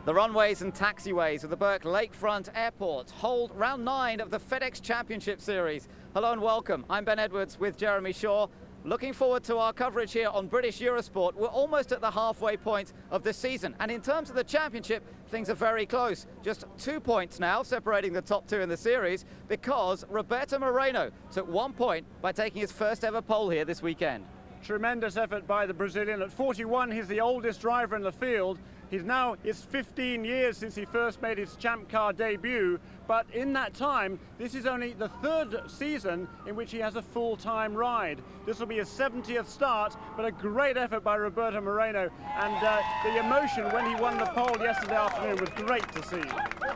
The runways and taxiways of the Burke Lakefront Airport hold round 9 of the FedEx Championship Series. Hello and welcome. I'm Ben Edwards with Jeremy Shaw. Looking forward to our coverage here on British Eurosport. We're almost at the halfway point of the season, and in terms of the championship, things are very close. Just 2 points now separating the top 2 in the series, because Roberto Moreno took 1 point by taking his first ever pole here this weekend. Tremendous effort by the Brazilian. At 41, he's the oldest driver in the field. It's 15 years since he first made his Champ Car debut, but in that time, this is only the 3rd season in which he has a full-time ride. This will be his 70th start, but a great effort by Roberto Moreno, and the emotion when he won the pole yesterday afternoon was great to see.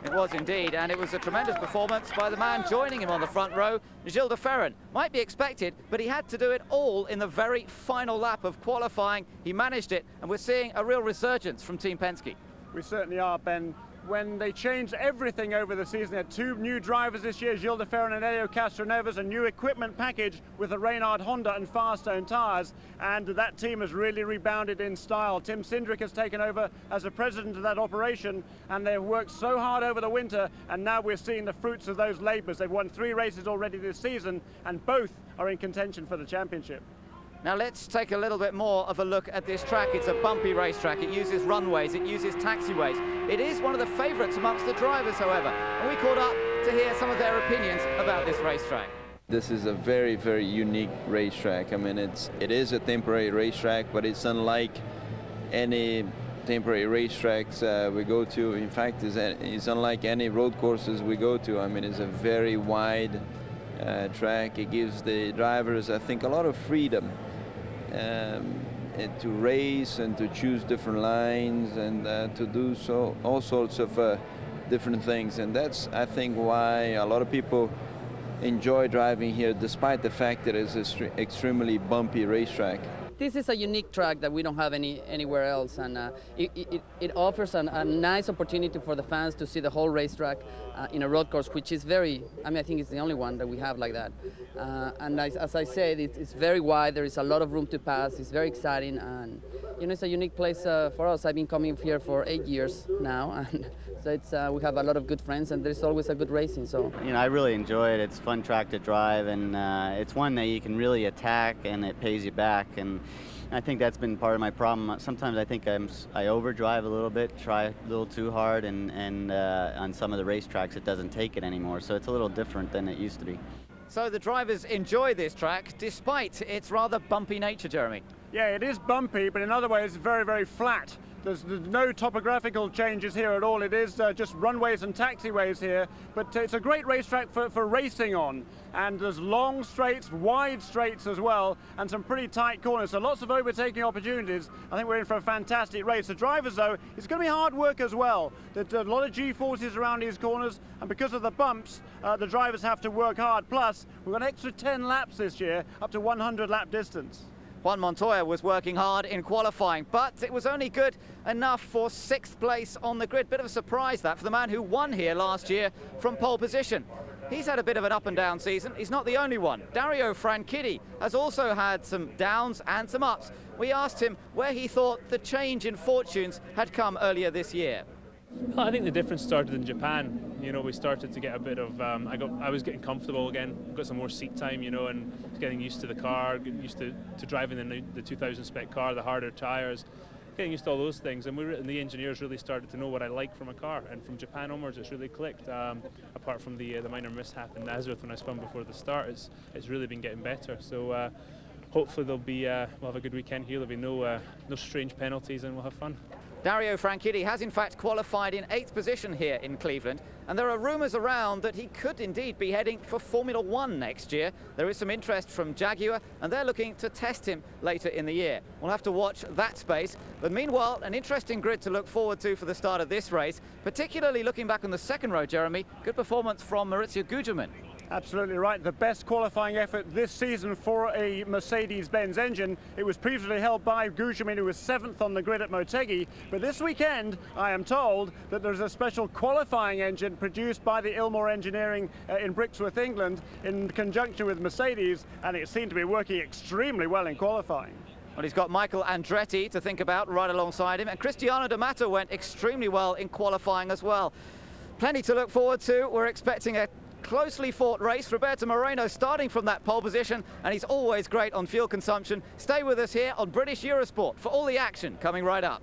It was indeed, and it was a tremendous performance by the man joining him on the front row, Gilles de FERRAN. Might be expected, but he had to do it all in the very final lap of qualifying. He managed it, and we're seeing a real resurgence from Team Penske. We certainly are, Ben. When they changed everything over the season, they had 2 new drivers this year, Gilles de FERRAN and Helio Castroneves, a new equipment package with the Reynard Honda and Firestone tyres, and that team has really rebounded in style. Tim Cindric has taken over as the president of that operation, and they've worked so hard over the winter, and now we're seeing the fruits of those labours. They've won 3 races already this season, and both are in contention for the championship. Now let's take a little bit more of a look at this track. It's a bumpy racetrack. It uses runways, it uses taxiways. It is one of the favourites amongst the drivers, however. And we caught up to hear some of their opinions about this racetrack. This is a very, very unique racetrack. I mean, it is a temporary racetrack, but it's unlike any temporary racetracks we go to. In fact, it's unlike any road courses we go to. I mean, it's a very wide track. It gives the drivers, I think, a lot of freedom to race and to choose different lines and to do all sorts of different things, and that's, I think, why a lot of people enjoy driving here, despite the fact that it's an extremely bumpy racetrack. This is a unique track that we don't have anywhere else, and it offers a nice opportunity for the fans to see the whole racetrack in a road course, which is I think it's the only one that we have like that. And as I said, it's very wide, there is a lot of room to pass, it's very exciting, and it's a unique place for us. I've been coming here for 8 years now, and so we have a lot of good friends, and there's always a good racing. So I really enjoy it. It's a fun track to drive, and it's one that you can really attack, and it pays you back. And I think that's been part of my problem. Sometimes I think I overdrive a little bit, try a little too hard, and on some of the racetracks it doesn't take it anymore. So it's a little different than it used to be. So the drivers enjoy this track despite its rather bumpy nature, Jeremy. Yeah, it is bumpy, but in other ways it's very, very flat. There's no topographical changes here at all. It is just runways and taxiways here, but it's a great racetrack for racing on. And there's long straights, wide straights as well, and some pretty tight corners, so lots of overtaking opportunities. I think we're in for a fantastic race. The drivers, though, it's going to be hard work as well. There's a lot of G-forces around these corners, and because of the bumps, the drivers have to work hard. Plus, we've got an extra 10 laps this year, up to 100 lap distance. Juan Montoya was working hard in qualifying, but it was only good enough for 6th place on the grid. Bit of a surprise that for the man who won here last year from pole position. He's had a bit of an up and down season. He's not the only one. Dario Franchitti has also had some downs and some ups. We asked him where he thought the change in fortunes had come earlier this year. Well, I think the difference started in Japan. We started to get a bit of, I was getting comfortable again, got some more seat time, and getting used to the car, getting used to driving the 2000 spec car, the harder tyres, getting used to all those things. And the engineers really started to know what I like from a car, and from Japan onwards it's really clicked. Apart from the minor mishap in Nazareth when I spun before the start, it's really been getting better. So hopefully we'll have a good weekend here. There'll be no strange penalties, and we'll have fun. Dario Franchitti has in fact qualified in 8th position here in Cleveland, and there are rumours around that he could indeed be heading for Formula One next year. There is some interest from Jaguar, and they're looking to test him later in the year. We'll have to watch that space, but meanwhile, an interesting grid to look forward to for the start of this race, particularly looking back on the second row, Jeremy. Good performance from Maurizio Gugelmin. Absolutely right. The best qualifying effort this season for a Mercedes-Benz engine. It was previously held by Gugelmin, who was 7th on the grid at Motegi. But this weekend, I am told that there's a special qualifying engine produced by the Ilmor Engineering in Brixworth, England, in conjunction with Mercedes, and it seemed to be working extremely well in qualifying. Well, he's got Michael Andretti to think about right alongside him, and Cristiano D'Amato went extremely well in qualifying as well. Plenty to look forward to. We're expecting a closely fought race. Roberto Moreno starting from that pole position, and he's always great on fuel consumption. Stay with us here on British Eurosport for all the action coming right up.